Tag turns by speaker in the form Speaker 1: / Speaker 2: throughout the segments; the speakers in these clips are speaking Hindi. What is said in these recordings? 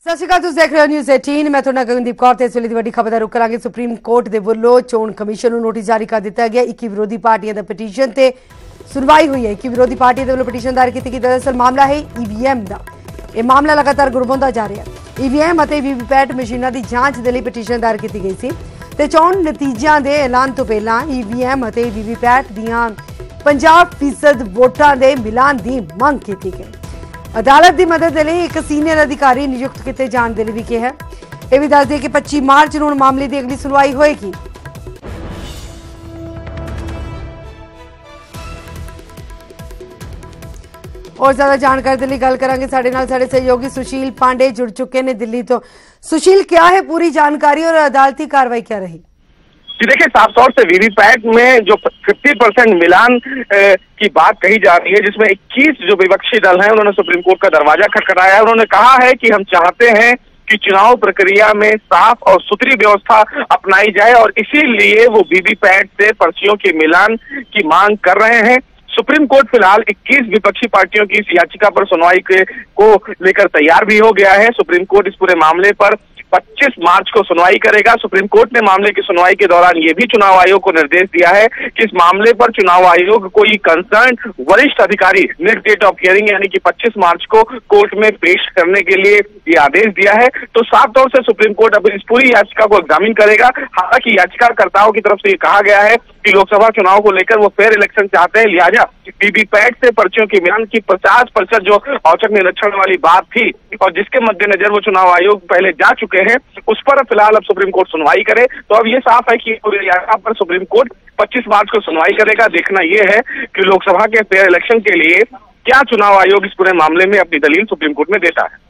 Speaker 1: ਸਤਿ ਸ਼੍ਰੀ ਅਕਾਲ, ਤੁਸੀਂ ਦੇਖ ਰਹੇ ਹੋ ਨਿਊਜ਼ 18। ਮੈਂ ਤੁਹਾਡਾ ਗਗਨਦੀਪ ਕੌਰ ਤੇ ਇਸ ਵੇਲੇ ਦੀ ਵੱਡੀ ਖਬਰ ਦਾ ਰੁਖ ਕਰਾਂਗੇ। ਸੁਪਰੀਮ ਕੋਰਟ ਦੇ ਵੱਲੋਂ ਚੋਣ ਕਮਿਸ਼ਨ ਨੂੰ ਨੋਟਿਸ ਜਾਰੀ ਕਰ ਦਿੱਤਾ ਗਿਆ। 21 ਵਿਰੋਧੀ ਪਾਰਟੀਆਂ ਦਾ ਪਟੀਸ਼ਨ ਤੇ ਸੁਣਵਾਈ हुई है। 21 ਵਿਰੋਧੀ ਪਾਰਟੀਆਂ ਦੇ ਵੱਲੋਂ ਪਟੀਸ਼ਨ ਦਾਇਰ ਕੀਤੀ ਗਈ। ਦਰਅਸਲ ਮਾਮਲਾ ਹੈ ਈਵੀਐਮ ਦਾ। ਇਹ ਮਾਮਲਾ ਲਗਾਤਾਰ ਗੁਰਬੰਦਾ ਜਾ ਰਿਹਾ ਹੈ। ਈਵੀਐਮ ਅਤੇ ਵੀਵੀਪੈਟ ਮਸ਼ੀਨਾਂ ਦੀ ਜਾਂਚ ਦੇ ਲਈ ਪਟੀਸ਼ਨ ਦਾਇਰ ਕੀਤੀ ਗਈ ਸੀ ਤੇ ਚੋਣ ਨਤੀਜਿਆਂ ਦੇ ਐਲਾਨ ਤੋਂ ਪਹਿਲਾਂ ਈਵੀਐਮ ਅਤੇ ਵੀਵੀਪੈਟ ਦੀਆਂ 50% ਵੋਟਾਂ ਦੇ ਮਿਲਾਨ ਦੀ ਮੰਗ ਕੀਤੀ ਗਈ। अदालत की मदद लिए एक सीनियर अधिकारी नियुक्त किए जाने भी कहा। यह भी दस दिए कि 25 मार्च को मामले की अगली सुनवाई होगी। और ज्यादा जानकारी के लिए गल करांगे। साडे नाल साडे सहयोगी सुशील पांडे जुड़ चुके हैं दिल्ली तो। सुशील, क्या है पूरी जानकारी और अदालती कार्रवाई क्या रही?
Speaker 2: जी देखिए, साफ तौर से वीवीपैट में जो 50% मिलान की बात कही जा रही है, जिसमें 21 जो विपक्षी दल हैं उन्होंने सुप्रीम कोर्ट का दरवाजा खटखटाया है। उन्होंने कहा है कि हम चाहते हैं कि चुनाव प्रक्रिया में साफ और सुथरी व्यवस्था अपनाई जाए और इसीलिए वो वीवीपैट से पर्चियों के मिलान की मांग कर रहे हैं। सुप्रीम कोर्ट फिलहाल 21 विपक्षी पार्टियों की इस याचिका पर सुनवाई को लेकर तैयार भी हो गया है। सुप्रीम कोर्ट इस पूरे मामले पर 25 मार्च को सुनवाई करेगा। सुप्रीम कोर्ट ने मामले की सुनवाई के दौरान ये भी चुनाव आयोग को निर्देश दिया है कि इस मामले पर चुनाव आयोग कोई कंसर्न वरिष्ठ अधिकारी नेक्स्ट डेट ऑफ हियरिंग यानी कि 25 मार्च को कोर्ट में पेश करने के लिए ये आदेश दिया है। तो साफ तौर से सुप्रीम कोर्ट अब इस पूरी याचिका को एग्जामिन करेगा। हालांकि याचिकाकर्ताओं की तरफ से ये कहा गया है कि लोकसभा चुनाव को लेकर वो फेयर इलेक्शन चाहते हैं, लिहाजा वीवीपैट से पर्चियों की मिलान की 50% जो औचक निरीक्षण वाली बात थी और जिसके मद्देनजर वो चुनाव आयोग पहले जा चुके हैं, उस पर फिलहाल अब सुप्रीम कोर्ट सुनवाई करे। तो अब ये साफ है कि याचिका पर सुप्रीम कोर्ट 25 मार्च को सुनवाई करेगा। देखना यह है कि लोकसभा के फेयर इलेक्शन के लिए क्या चुनाव आयोग इस पूरे मामले में अपनी दलील सुप्रीम कोर्ट में देता है।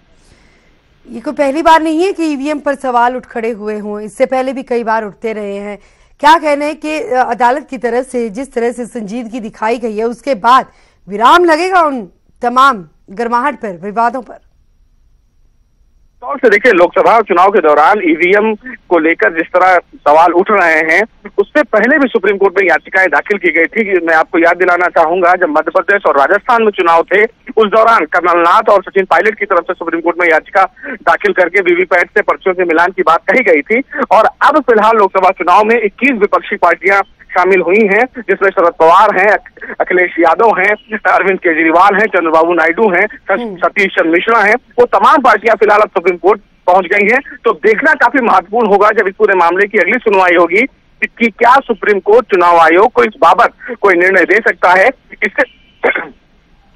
Speaker 1: ये कोई पहली बार नहीं है कि ईवीएम पर सवाल उठ खड़े हुए हों, इससे पहले भी कई बार उठते रहे हैं। क्या कहना है कि अदालत की तरफ से जिस तरह से संजीदगी दिखाई गई है उसके बाद विराम लगेगा उन तमाम गर्माहट पर, विवादों पर?
Speaker 2: तौर से देखिए, लोकसभा चुनाव के दौरान ईवीएम को लेकर जिस तरह सवाल उठ रहे हैं उससे पहले भी सुप्रीम कोर्ट में याचिकाएं दाखिल की गई थी। मैं आपको याद दिलाना चाहूंगा, जब मध्य प्रदेश और राजस्थान में चुनाव थे उस दौरान कमलनाथ और सचिन पायलट की तरफ से सुप्रीम कोर्ट में याचिका दाखिल करके वीवीपैट से पर्चियों के मिलान की बात कही गई थी। और अब फिलहाल लोकसभा चुनाव में 21 विपक्षी पार्टियां शामिल हुई हैं, जिसमें शरद पवार हैं, अखिलेश यादव हैं, अरविंद केजरीवाल हैं, चंद्रबाबू नायडू हैं, सतीश चंद्र मिश्रा हैं। वो तमाम पार्टियां फिलहाल अब सुप्रीम कोर्ट पहुंच गई हैं। तो देखना काफी महत्वपूर्ण होगा जब इस पूरे मामले की अगली सुनवाई होगी कि क्या सुप्रीम कोर्ट चुनाव आयोग को इस बाबत कोई निर्णय दे सकता है। इससे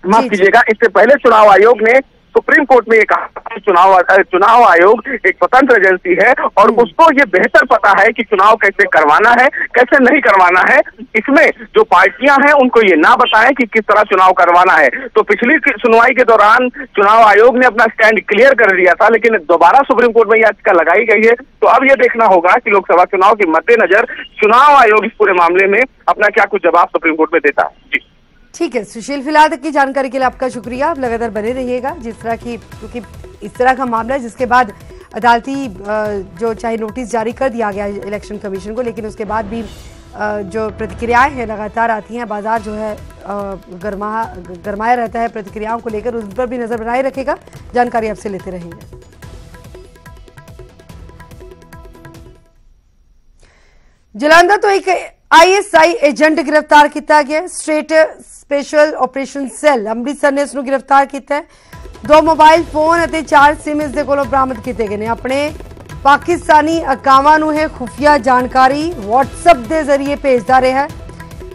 Speaker 2: माफ कीजिएगा, इससे पहले चुनाव आयोग ने सुप्रीम कोर्ट में ये कहा कि चुनाव आयोग एक स्वतंत्र एजेंसी है और उसको ये बेहतर पता है कि चुनाव कैसे करवाना है, कैसे नहीं करवाना है। इसमें जो पार्टियां हैं उनको ये ना बताएं कि किस तरह चुनाव करवाना है। तो पिछली सुनवाई के दौरान चुनाव आयोग ने अपना स्टैंड क्लियर कर दिया था, लेकिन दोबारा सुप्रीम कोर्ट में याचिका लगाई गई है। तो अब ये देखना होगा कि लोकसभा चुनाव के मद्देनजर चुनाव आयोग इस पूरे मामले में अपना क्या कुछ जवाब सुप्रीम कोर्ट में देता है। जी
Speaker 1: ठीक है सुशील, फिलहाल तक की जानकारी के लिए आपका शुक्रिया। आप लगातार बने रहिएगा जिस तरह की, क्योंकि इस तरह का मामला है जिसके बाद अदालती जो चाहे नोटिस जारी कर दिया गया इलेक्शन कमीशन को, लेकिन उसके बाद भी जो प्रतिक्रियाएं हैं लगातार आती हैं। बाजार जो है गरमाया रहता है प्रतिक्रियाओं को लेकर, उन पर भी नजर बनाए रखेगा। जानकारी आपसे लेते रहेंगे। जलंधर तो एक ISI एजेंट गिरफ्तार किया गया। State special operation cell Amritsar ने इसनूं गिरफ्तार किया है। 2 मोबाइल फोन और 4 सिम इस दे कोलों बरामद किए गए हैं। अपने पाकिस्तानी अकावां नूं है खुफिया जानकारी WhatsApp के जरिए भेजता रहा है।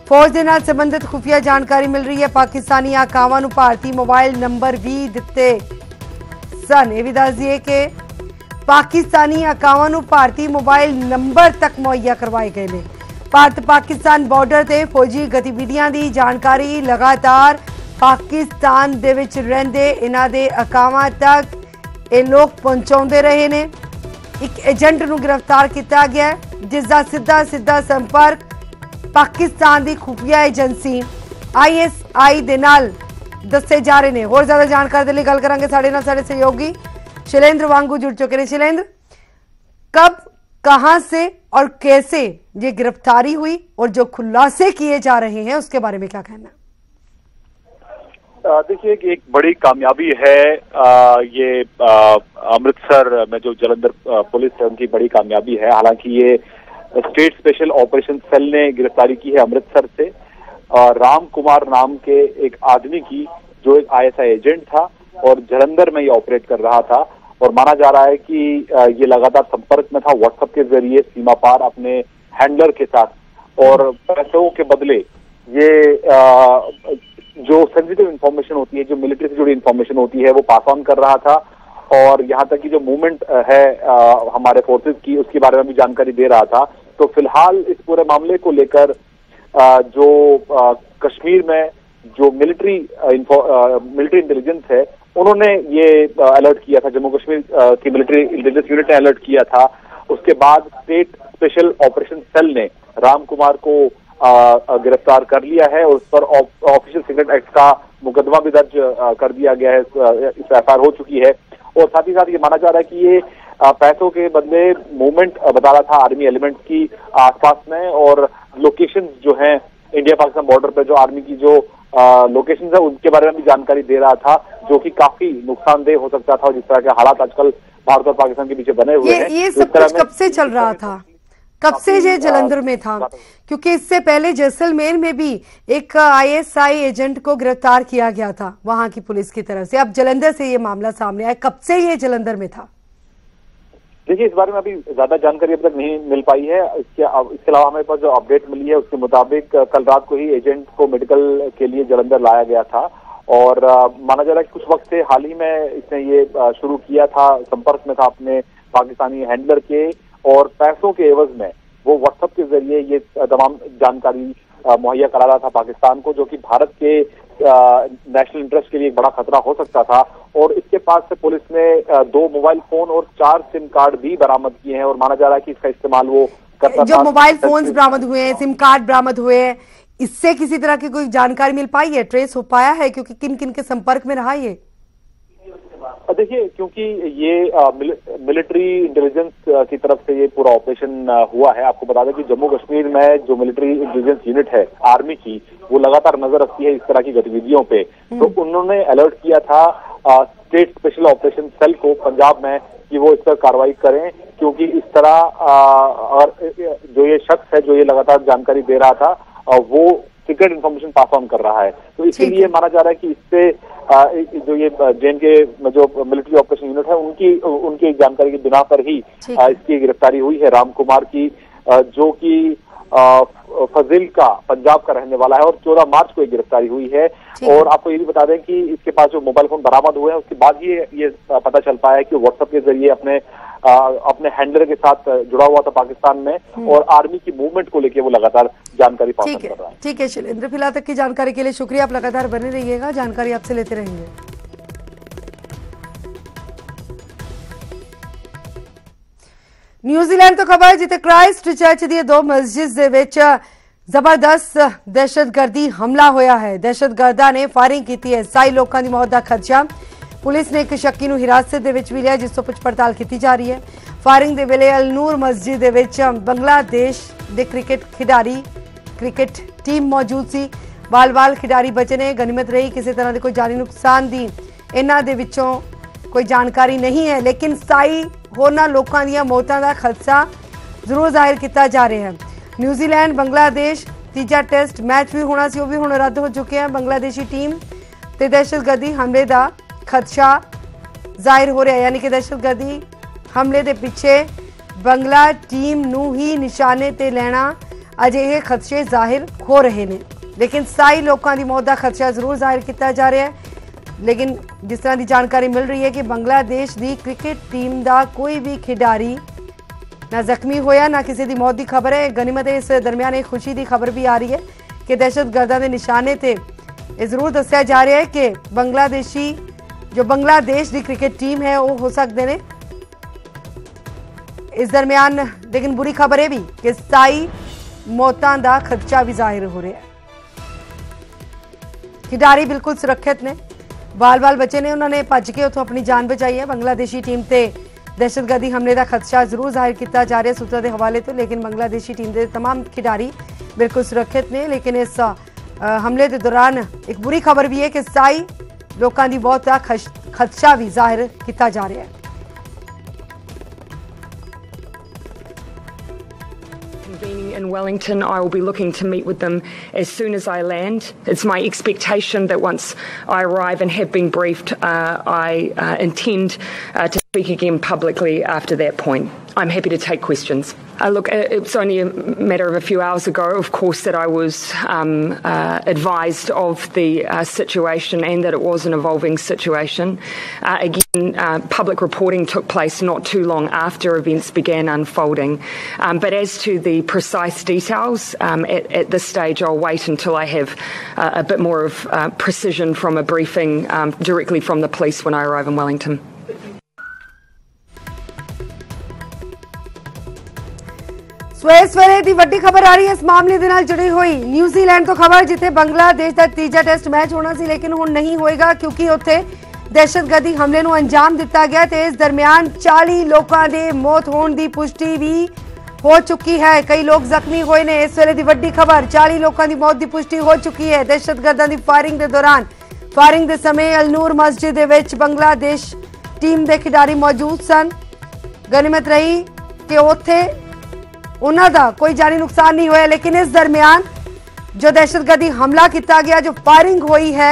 Speaker 1: फौज के नाल संबंधित खुफिया जानकारी मिल रही है। पाकिस्तानी अकावां नूं भारतीय मोबाइल नंबर भी दिते सन। यह भी दस दिए कि पाकिस्तानी अकावां नूं भारतीय मोबाइल नंबर तक मुहैया करवाए गए हैं। भारत पाकिस्तान बॉर्डर से फौजी गतिविधियां की जानकारी लगातार पाकिस्तान दे विच रहिंदे इन्हां दे अकावां तक ये लोग पहुंचाउंदे रहे ने। एक एजेंट नूं गिरफ्तार किया गया है जिसका सीधा संपर्क पाकिस्तान की खुफिया एजेंसी ISI दे नाल दसे जा रहे हैं। होर ज्यादा जानकारी के लिए गल करांगे। साडे नाल साडे सहयोगी शैलेंद्र वांगू जुड़ चुके हैं। शैलेंद्र, कब, कहां से और कैसे ये गिरफ्तारी हुई और जो खुलासे किए जा रहे हैं उसके बारे में क्या कहना है?
Speaker 3: देखिए कि एक बड़ी कामयाबी है ये अमृतसर में जो जलंधर पुलिस है उनकी बड़ी कामयाबी है। हालांकि ये स्टेट स्पेशल ऑपरेशन सेल ने गिरफ्तारी की है अमृतसर से राम कुमार नाम के एक आदमी की, जो एक ISI एजेंट था और जलंधर में ये ऑपरेट कर रहा था। और माना जा रहा है कि ये लगातार संपर्क में था व्हाट्सएप के जरिए सीमा पार अपने हैंडलर के साथ, और पैसों के बदले ये जो सेंसिटिव इंफॉर्मेशन होती है, जो मिलिट्री से जुड़ी इंफॉर्मेशन होती है, वो पास ऑन कर रहा था। और यहाँ तक कि जो मूवमेंट है हमारे फोर्सेस की, उसके बारे में भी जानकारी दे रहा था। तो फिलहाल इस पूरे मामले को लेकर जो कश्मीर में जो मिलिट्री इंटेलिजेंस है, उन्होंने ये अलर्ट किया था, जम्मू कश्मीर की मिलिट्री इंटेलिजेंस यूनिट ने अलर्ट किया था। उसके बाद स्टेट स्पेशल ऑपरेशन सेल ने राम कुमार को गिरफ्तार कर लिया है और उस पर ऑफिशियल सीक्रेट एक्ट का मुकदमा भी दर्ज कर दिया गया है, इस FIR हो चुकी है। और साथ ही साथ ये माना जा रहा है कि ये पैसों के बदले मूवमेंट बता रहा था आर्मी एलिमेंट्स की आसपास में, और लोकेशन जो है इंडिया पाकिस्तान बॉर्डर पे जो आर्मी की जो लोकेशन है उनके बारे में भी जानकारी दे रहा था, जो कि काफी नुकसानदेह हो सकता था। और जिस तरह के हालात आजकल भारत और पाकिस्तान के पीछे बने हुए हैं,
Speaker 1: ये सब कुछ कब से चल रहा था? कब से ये जलंधर में था? क्योंकि इससे पहले जैसलमेर में भी एक ISI एजेंट को गिरफ्तार किया गया था वहां की पुलिस की तरफ से। अब जलंधर से ये मामला सामने आया, कब से ये जलंधर में था?
Speaker 3: देखिए, इस बारे में अभी ज्यादा जानकारी अब तक नहीं मिल पाई है। इसके अलावा हमें पास जो अपडेट मिली है उसके मुताबिक कल रात को ही एजेंट को मेडिकल के लिए जलंधर लाया गया था। और माना जा रहा है कि कुछ वक्त से हाल ही में इसने ये शुरू किया था, संपर्क में था अपने पाकिस्तानी हैंडलर के, और पैसों के एवज में वो व्हाट्सएप के जरिए ये तमाम जानकारी मुहैया करा रहा था पाकिस्तान को, जो कि भारत के नेशनल इंटरेस्ट के लिए एक बड़ा खतरा हो सकता था। और इसके पास से पुलिस ने 2 मोबाइल फोन और 4 सिम कार्ड भी बरामद किए हैं, और माना जा रहा है कि इसका इस्तेमाल वो करता था।
Speaker 1: जो मोबाइल फोन्स बरामद हुए हैं, सिम कार्ड बरामद हुए हैं, इससे किसी तरह की कोई जानकारी मिल पाई है, ट्रेस हो पाया है? क्योंकि किन किन के संपर्क में रहा ये?
Speaker 3: देखिए, क्योंकि ये मिलिट्री इंटेलिजेंस की तरफ से ये पूरा ऑपरेशन हुआ है। आपको बता दें कि जम्मू कश्मीर में जो मिलिट्री इंटेलिजेंस यूनिट है आर्मी की, वो लगातार नजर रखती है इस तरह की गतिविधियों पे। तो उन्होंने अलर्ट किया था स्टेट स्पेशल ऑपरेशन सेल को पंजाब में कि वो इस पर कार्रवाई करें, क्योंकि इस तरह और जो ये शख्स है जो ये लगातार जानकारी दे रहा था, वो सीक्रेट इन्फॉर्मेशन पास ऑन कर रहा है। तो इसके लिए माना जा रहा है कि इससे जो ये JNK जो मिलिट्री ऑपरेशन यूनिट है उनकी जानकारी की बिना पर ही इसकी गिरफ्तारी हुई है राम कुमार की, जो कि फजील का पंजाब का रहने वाला है, और 14 मार्च को गिरफ्तारी हुई है। और आपको ये भी बता दें कि इसके पास जो मोबाइल फोन बरामद हुए हैं उसके बाद ही ये पता चल पाया है कि व्हाट्सएप के जरिए अपने हैंडलर के साथ जुड़ा हुआ था पाकिस्तान में, और आर्मी की मूवमेंट को लेकर वो लगातार जानकारी पास कर रहा है।
Speaker 1: ठीक है शैलेंद्र, फिलहाल तक की जानकारी के लिए शुक्रिया। आप लगातार बने रहिएगा, जानकारी आपसे लेते रहेंगे। न्यूजीलैंड तो खबर जिते क्राइस्ट चर्च दी 2 मस्जिद दे विच जबरदस्त दहशतगर्दी हमला होया है। दहशतगर्दा ने फायरिंग की है। 27 लोगों की मौत का खदशा। पुलिस ने एक शक्की नूं हिरासत दे विच भी लिया, जिस तो पुछ पड़ताल की जा रही है। फायरिंग दे वेले अलनूर मस्जिद दे विच बांग्लादेश दे क्रिकेट टीम मौजूद सी। बाल खिडारी बचे ने, गनीमत रही, किसी तरह के कोई जानी नुकसान दी इन्हां दे विचों कोई जानकारी नहीं है, लेकिन 27 होरना लोगों दी मौतां दा खदशा जरूर जाहिर किया जा रहा है। न्यूजीलैंड बांग्लादेश तीजा टेस्ट मैच भी होना सी, भी हुण रद्द हो चुके हैं। बांग्लादेशी टीम ते दहशतगर्दी हमले का खदशा जाहिर हो रहा है, यानी कि दहशतगर्दी हमले के पिछे बंगला टीम नूं ही निशाने ते लेना अजिहे खदशे जाहिर हो रहे हैं। लेकिन 27 लोगों की मौत का खदशा जरूर जाहिर किया जा रहा है। लेकिन जिस तरह की जानकारी मिल रही है कि बांग्लादेश की क्रिकेट टीम का कोई भी खिडारी ना जख्मी होया, ना किसी की मौत की खबर है। गनीमत इस दरमियान एक खुशी की खबर भी आ रही है कि दहशतगर्दां के निशाने ते जरूर दस्या जा रहा है कि बांग्लादेश की क्रिकेट टीम है वो हो सकते हैं। इस दरमियान लेकिन बुरी खबर है भी कि 27 मौतों का खदशा भी जाहिर हो रहा है। खिडारी बिल्कुल सुरक्षित ने, बाल बचे ने, उन्होंने भज के उतों अपनी जान बचाई है। बांग्लादेशी टीम से दहशतगर्दी हमले का खदशा जरूर जाहिर किया जा रहा है सूत्रों के हवाले तो, लेकिन बांग्लादेशी टीम के तमाम खिडारी बिल्कुल सुरक्षित ने। लेकिन इस हमले के दौरान एक बुरी खबर भी है कि 27 लोगों की मौत का खदशा भी जाहिर किया जा रहा है।
Speaker 4: In Wellington, I will be looking to meet with them as soon as I land. It's my expectation that once I arrive and have been briefed, I intend to speak again publicly after that point. I'm happy to take questions. Look, it was only a matter of a few hours ago, of course, that I was advised of the situation and that it was an evolving situation. Again, public reporting took place not too long after events began unfolding. But as to the precise details, at this stage I'll wait until I have a bit more of precision from a briefing directly from the police when I arrive in Wellington.
Speaker 1: ਸਵੇਰੇ ਦੀ ਵੱਡੀ ਖਬਰ ਆ ਰਹੀ ਹੈ ਇਸ ਮਾਮਲੇ ਦੇ ਨਾਲ ਜੁੜੀ ਹੋਈ। ਨਿਊਜ਼ੀਲੈਂਡ ਤੋਂ ਖਬਰ, ਜਿੱਥੇ ਬੰਗਲਾਦੇਸ਼ ਦਾ ਤੀਜਾ ਟੈਸਟ ਮੈਚ ਹੋਣਾ ਸੀ ਲੇਕਿਨ ਹੁਣ ਨਹੀਂ ਹੋਏਗਾ ਕਿਉਂਕਿ ਉੱਥੇ ਦਹਿਸ਼ਤਗਰਦੀ ਹਮਲੇ ਨੂੰ ਅੰਜਾਮ ਦਿੱਤਾ ਗਿਆ ਤੇ ਇਸ ਦਰਮਿਆਨ 40 ਲੋਕਾਂ ਦੇ ਮੌਤ ਹੋਣ ਦੀ ਪੁਸ਼ਟੀ ਵੀ ਹੋ ਚੁੱਕੀ ਹੈ। ਕਈ ਲੋਕ ਜ਼ਖਮੀ ਹੋਏ ਨੇ। ਇਸ ਵੇਲੇ ਦੀ ਵੱਡੀ ਖਬਰ, 40 ਲੋਕਾਂ ਦੀ ਮੌਤ ਦੀ ਪੁਸ਼ਟੀ ਹੋ ਚੁੱਕੀ ਹੈ। ਦਹਿਸ਼ਤਗਰਦਾਂ ਦੀ ਫਾਇਰਿੰਗ ਦੇ ਦੌਰਾਨ ਫਾਇਰਿੰਗ ਦੇ ਸਮੇਂ ਅਲਨੂਰ ਮਸਜਿਦ ਦੇ ਵਿੱਚ ਬੰਗਲਾਦੇਸ਼ ਟੀਮ ਦੇ ਖਿਡਾਰੀ ਮੌਜੂਦ ਸਨ। ਗਨੀਮਤ ਰਹੀ ਕਿ ਉੱਥੇ ਉਹਨਾਂ ਦਾ ਕੋਈ ਜਾਨੀ ਨੁਕਸਾਨ नहीं होया, लेकिन इस दरमियान जो दहशतगर्दी हमला किया गया, जो फायरिंग हुई है,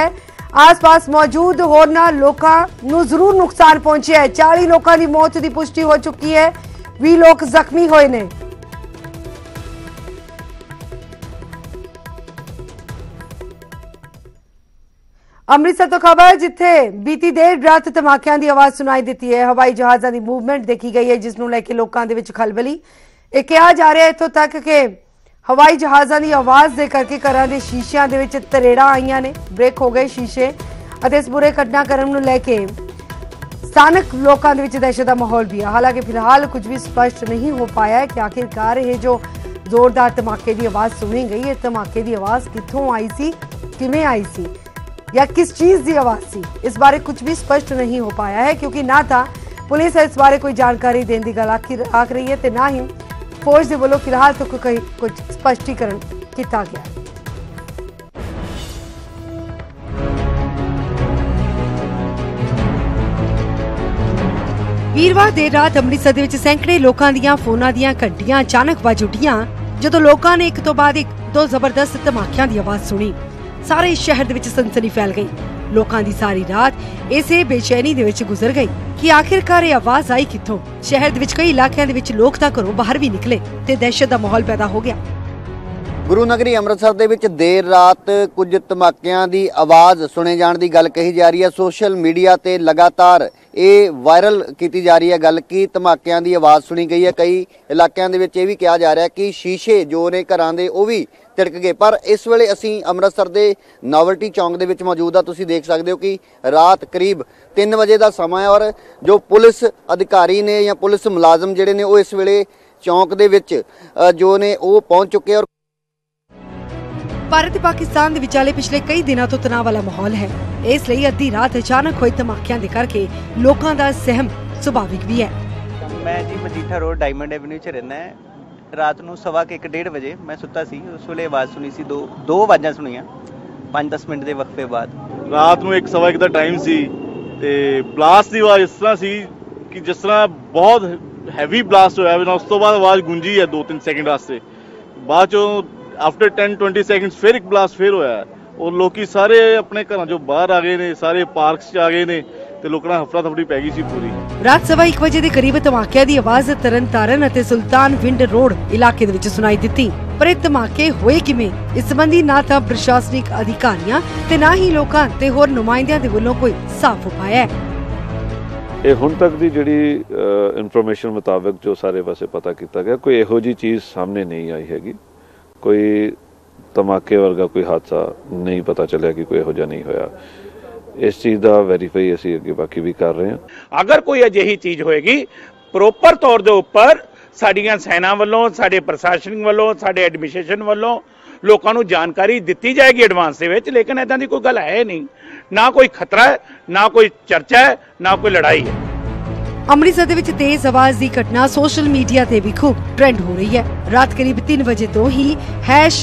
Speaker 1: आस-पास मौजूद होरना लोगों ਨੂੰ ਜ਼ਰੂਰ ਨੁਕਸਾਨ ਪਹੁੰਚਿਆ ਹੈ। 40 ਲੋਕਾਂ ਦੀ ਮੌਤ ਦੀ ਪੁਸ਼ਟੀ ਹੋ ਚੁੱਕੀ ਹੈ, 20 ਲੋਕ ਜ਼ਖਮੀ ਹੋਏ ਨੇ। ਅੰਮ੍ਰਿਤਸਰ ਤੋਂ ਖਬਰ, ਜਿੱਥੇ ਬੀਤੀ ਦੇਰ ਰਾਤ ਧਮਾਕਿਆਂ ਦੀ ਆਵਾਜ਼ ਸੁਣਾਈ ਦਿੱਤੀ ਹੈ। ਹਵਾਈ ਜਹਾਜ਼ਾਂ ਦੀ ਮੂਵਮੈਂਟ ਦੇਖੀ ਗਈ ਹੈ, ਜਿਸ ਨੂੰ ਲੈ ਕੇ ਲੋਕਾਂ ਦੇ ਵਿੱਚ ਖਲਬਲੀ। ਇਹ ਕਿਹਾ ਜਾ ਰਿਹਾ ਇੱਥੋਂ ਤੱਕ ਕਿ ਹਵਾਈ ਜਹਾਜ਼ਾਂ ਦੀ ਆਵਾਜ਼ ਦੇ ਕਰਕੇ ਘਰਾਂ ਦੇ ਸ਼ੀਸ਼ਿਆਂ ਦੇ ਵਿੱਚ ਤਰੇੜਾਂ ਆਈਆਂ ਨੇ, ਬ੍ਰੇਕ ਹੋ ਗਏ ਸ਼ੀਸ਼ੇ ਅਤੇ ਇਸ ਬੁਰੇ ਘਟਨਾਕ੍ਰਮ ਨੂੰ ਲੈ ਕੇ ਸਥਾਨਕ ਲੋਕਾਂ ਦੇ ਵਿੱਚ ਦਹਿਸ਼ਤ ਦਾ ਮਾਹੌਲ ਵੀ ਹੈ। ਹਾਲਾਂਕਿ ਫਿਲਹਾਲ ਕੁਝ ਵੀ ਸਪਸ਼ਟ ਨਹੀਂ ਹੋ ਪਾਇਆ ਹੈ ਕਿ ਆਖਿਰਕਾਰ ਇਹ ਜੋ ਜ਼ੋਰਦਾਰ ਧਮਾਕੇ ਦੀ ਆਵਾਜ਼ ਸੁਣੀ ਗਈ ਹੈ, ਧਮਾਕੇ ਦੀ ਆਵਾਜ਼ ਕਿੱਥੋਂ ਆਈ ਸੀ, ਕਿਵੇਂ ਆਈ ਸੀ ਜਾਂ किस चीज की आवाज सी, इस बारे कुछ भी स्पष्ट नहीं हो पाया है क्योंकि ना था पुलिस इस बारे कोई जानकारी देने की गल आख रही है तो ना ही फौज के वालों फिलहाल तो कुछ स्पष्टीकरण किया गया। वीरवार देर रात अमृतसर दे विच सैकड़े लोकां दीयां फोनां दीयां घंटियां अचानक वज उठियां जदों लोकां ने एक तो बाद एक दो जबरदस्त धमाकियां दी आवाज सुनी। सारे शहर दे विच सनसनी फैल गई। लोकां दी सारी रात इसे बेचैनी दे विच गुजर गई कि आखिरकार ये आवाज आई कित्थों। शहर दे विच कई इलाकिਆਂ ਦੇ ਵਿੱਚ ਲੋਕ ਤਾਂ ਘਰੋਂ ਬਾਹਰ ਵੀ ਨਿਕਲੇ ਤੇ ਦਹਿਸ਼ਤ ਦਾ ਮਾਹੌਲ ਪੈਦਾ ਹੋ ਗਿਆ।
Speaker 5: ਗੁਰੂ ਨਗਰੀ ਅੰਮ੍ਰਿਤਸਰ ਦੇ ਵਿੱਚ ਦੇਰ ਰਾਤ ਕੁਝ ਧਮਾਕਿਆਂ ਦੀ ਆਵਾਜ਼ ਸੁਣੇ ਜਾਣ ਦੀ ਗੱਲ ਕਹੀ ਜਾ ਰਹੀ ਹੈ। ਸੋਸ਼ਲ ਮੀਡੀਆ ਤੇ ਲਗਾਤਾਰ ਇਹ ਵਾਇਰਲ ਕੀਤੀ ਜਾ ਰਹੀ ਹੈ ਗੱਲ ਕਿ ਧਮਾਕਿਆਂ ਦੀ ਆਵਾਜ਼ ਸੁਣੀ ਗਈ ਹੈ। ਕਈ ਇਲਾਕਿਆਂ ਦੇ ਵਿੱਚ ਇਹ ਵੀ ਕਿਹਾ ਜਾ ਰਿਹਾ ਕਿ ਸ਼ੀਸ਼ੇ ਜੋ ਨੇ ਘਰਾਂ ਦੇ ਉਹ ਵੀ ਤਿੜਕ ਗਏ। ਪਰ ਇਸ ਵੇਲੇ ਅਸੀਂ ਅੰਮ੍ਰਿਤਸਰ ਦੇ ਨੋਵਲਟੀ ਚੌਂਕ ਦੇ ਵਿੱਚ ਮੌਜੂਦ ਆ। ਤੁਸੀਂ ਦੇਖ ਸਕਦੇ ਹੋ ਕਿ ਰਾਤ ਕਰੀਬ 3 ਵਜੇ ਦਾ ਸਮਾਂ ਹੈ ਔਰ ਜੋ ਪੁਲਿਸ ਅਧਿਕਾਰੀ ਨੇ ਜਾਂ ਪੁਲਿਸ ਮੁਲਾਜ਼ਮ ਜਿਹੜੇ ਨੇ ਉਹ ਇਸ ਵੇਲੇ ਚੌਂਕ ਦੇ ਵਿੱਚ ਜੋ ਨੇ ਉਹ ਪਹੁੰਚ ਚੁੱਕੇ ਔਰ ਭਾਰਤ ਤੇ ਪਾਕਿਸਤਾਨ ਦੇ ਵਿਚਾਲੇ ਪਿਛਲੇ ਕਈ ਦਿਨਾਂ ਤੋਂ ਤਣਾਅ ਵਾਲਾ ਮਾਹੌਲ ਹੈ। ਇਸ ਲਈ ਅੱਧੀ ਰਾਤ ਅਚਾਨਕ ਹੋਏ ਧਮਾਕਿਆਂ ਦੇ ਕਰਕੇ ਲੋਕਾਂ ਦਾ ਸਹਿਮ ਸੁਭਾਵਿਕ ਵੀ ਹੈ।
Speaker 6: ਮੈਂ ਜੀ ਮਜੀਠਾ ਰੋਡ ਡਾਇਮੰਡ ਐਵਨਿਊ 'ਚ ਰਹਿੰਦਾ ਹੈ। ਰਾਤ ਨੂੰ 1:15 ਵਜੇ ਮੈਂ ਸੁੱਤਾ ਸੀ। ਉਸ ਵੇਲੇ ਆਵਾਜ਼ ਸੁਣੀ ਸੀ, ਦੋ ਆਵਾਜ਼ਾਂ ਸੁਣੀਆਂ 5-10 ਮਿੰਟ ਦੇ ਵਕਫੇ ਬਾਅਦ।
Speaker 7: ਰਾਤ ਨੂੰ 1:15 ਦਾ ਟਾਈਮ ਸੀ ਤੇ ਬਲਾਸਟ ਦੀ ਆਵਾਜ਼ ਇਸ ਤਰ੍ਹਾਂ ਸੀ ਕਿ ਜਿਸ ਤਰ੍ਹਾਂ ਬਹੁਤ ਹੈਵੀ ਬਲਾਸਟ ਹੋਇਆ। ਉਸ ਤੋਂ ਬਾਅਦ ਆਵਾਜ਼ ਗੂੰਜੀ ਹੈ 2-3 ਸੈਕਿੰਡ ਵਾਸਤੇ। ਬਾਅਦ ਚੋਂ ਆਫਟਰ 10-20 ਸੈਕਿੰਡਸ ਫਿਰ ਇੱਕ ਬਲਾਸਟ ਫਿਰ ਹੋਇਆ ਔਰ ਲੋਕੀ ਸਾਰੇ ਆਪਣੇ ਘਰਾਂ ਚੋਂ ਬਾਹਰ ਆ ਗਏ ਨੇ, ਸਾਰੇ ਪਾਰਕਸ 'ਚ ਆ ਗਏ ਨੇ ਤੇ ਲੋਕਾਂ ਨੂੰ ਹਫੜਾ ਤਫੜੀ ਪੈ ਗਈ ਸੀ ਪੂਰੀ। ਰਾਤ
Speaker 1: 1:15 ਵਜੇ ਦੇ ਕਰੀਬ ਧਮਾਕਿਆਂ ਦੀ ਆਵਾਜ਼ ਤਰਨਤਾਰਨ ਅਤੇ ਸੁਲਤਾਨ ਵਿੰਡ ਰੋਡ ਇਲਾਕੇ ਦੇ ਵਿੱਚ ਸੁਣਾਈ ਦਿੱਤੀ। ਪਰ ਇਹ ਧਮਾਕੇ ਹੋਏ ਕਿਵੇਂ, ਇਸ ਸੰਬੰਧੀ ਨਾ ਤਾਂ ਪ੍ਰਸ਼ਾਸਨਿਕ ਅਧਿਕਾਰੀਆਂ ਤੇ ਨਾ ਹੀ ਲੋਕਾਂ ਤੇ ਹੋਰ ਨੁਮਾਇੰਦਿਆਂ ਦੇ ਵੱਲੋਂ ਕੋਈ ਸਾਫ਼ ਉਪਾਅ ਹੈ।
Speaker 8: ਇਹ ਹੁਣ ਤੱਕ ਦੀ ਜਿਹੜੀ ਇਨਫੋਰਮੇਸ਼ਨ ਮੁਤਾਬਕ ਜੋ ਸਾਰੇ ਪਾਸੇ ਪਤਾ ਕੀਤਾ ਗਿਆ, ਕੋਈ ਇਹੋ ਜਿਹੀ ਚੀਜ਼ ਸਾਹਮਣੇ ਨਹੀਂ ਆਈ ਹੈਗੀ। ਕੋਈ ਧਮਾਕੇ ਵਰਗਾ ਕੋਈ ਹਾਦਸਾ ਨਹੀਂ ਪਤਾ ਚੱਲਿਆ ਕਿ ਕੋਈ ਇਹੋ ਜਿਹਾ ਨਹੀਂ ਹੋਇਆ। ਇਸ ਚੀਜ਼ ਦਾ ਵੈਰੀਫਾਈ ਅਸੀਂ ਅੱਗੇ ਬਾਕੀ ਵੀ ਕਰ ਰਹੇ ਹਾਂ।
Speaker 9: ਅਗਰ ਕੋਈ ਅਜਿਹੀ ਚੀਜ਼ ਹੋਏਗੀ ਪ੍ਰੋਪਰ ਤੌਰ ਦੇ ਉੱਪਰ ਸਾਡੀਆਂ ਸੈਨਾ ਵੱਲੋਂ, ਸਾਡੇ ਪ੍ਰਸ਼ਾਸਨ ਵੱਲੋਂ, ਸਾਡੇ ਐਡਮਿਨਿਸਟ੍ਰੇਸ਼ਨ ਵੱਲੋਂ ਲੋਕਾਂ ਨੂੰ ਜਾਣਕਾਰੀ ਦਿੱਤੀ ਜਾਏਗੀ ਐਡਵਾਂਸ ਦੇ ਵਿੱਚ। ਲੇਕਿਨ ਇਦਾਂ ਦੀ ਕੋਈ ਗੱਲ ਹੈ ਨਹੀਂ, ਨਾ ਕੋਈ ਖਤਰਾ ਹੈ, ਨਾ ਕੋਈ ਚਰਚਾ ਹੈ, ਨਾ ਕੋਈ ਲੜਾਈ ਹੈ।
Speaker 1: ਅੰਮ੍ਰਿਤਸਰ ਦੇ ਵਿੱਚ ਤੇਜ਼ ਆਵਾਜ਼ ਦੀ ਘਟਨਾ ਸੋਸ਼ਲ ਮੀਡੀਆ ਤੇ ਵੀ ਖੂਬ ਟ੍ਰੈਂਡ ਹੋ ਰਹੀ ਹੈ। ਰਾਤ ਕਰੀਬ 3 ਵਜੇ ਤੋਂ ਹੀ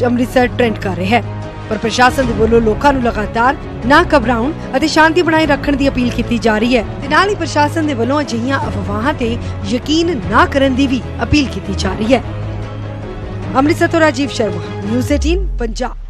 Speaker 1: #ਅੰਮ੍ਰਿਤਸਰ ਟ੍ਰੈਂਡ ਕਰ ਰਿਹਾ ਹੈ। ਪਰ ਪ੍ਰਸ਼ਾਸਨ ਦੇ ਵੱਲੋਂ ਲੋਕਾਂ ਨੂੰ ਲਗਾਤਾਰ ਨਾ ਘਬਰਾਉਣ ਅਤੇ ਸ਼ਾਂਤੀ ਬਣਾਏ ਰੱਖਣ ਦੀ ਅਪੀਲ ਕੀਤੀ ਜਾ ਰਹੀ ਹੈ ਤੇ ਨਾਲ ਹੀ ਪ੍ਰਸ਼ਾਸਨ ਦੇ ਵੱਲੋਂ ਅਜਿਹੀਆਂ ਅਫਵਾਹਾਂ ਤੇ ਯਕੀਨ ਨਾ ਕਰਨ ਦੀ ਵੀ ਅਪੀਲ ਕੀਤੀ ਜਾ ਰਹੀ ਹੈ। ਅੰਮ੍ਰਿਤਸਰ ਤੋਂ ਰਾਜੀਵ ਸ਼ਰਮਾ, ਨਿਊਜ਼ 18 ਪੰਜਾਬ।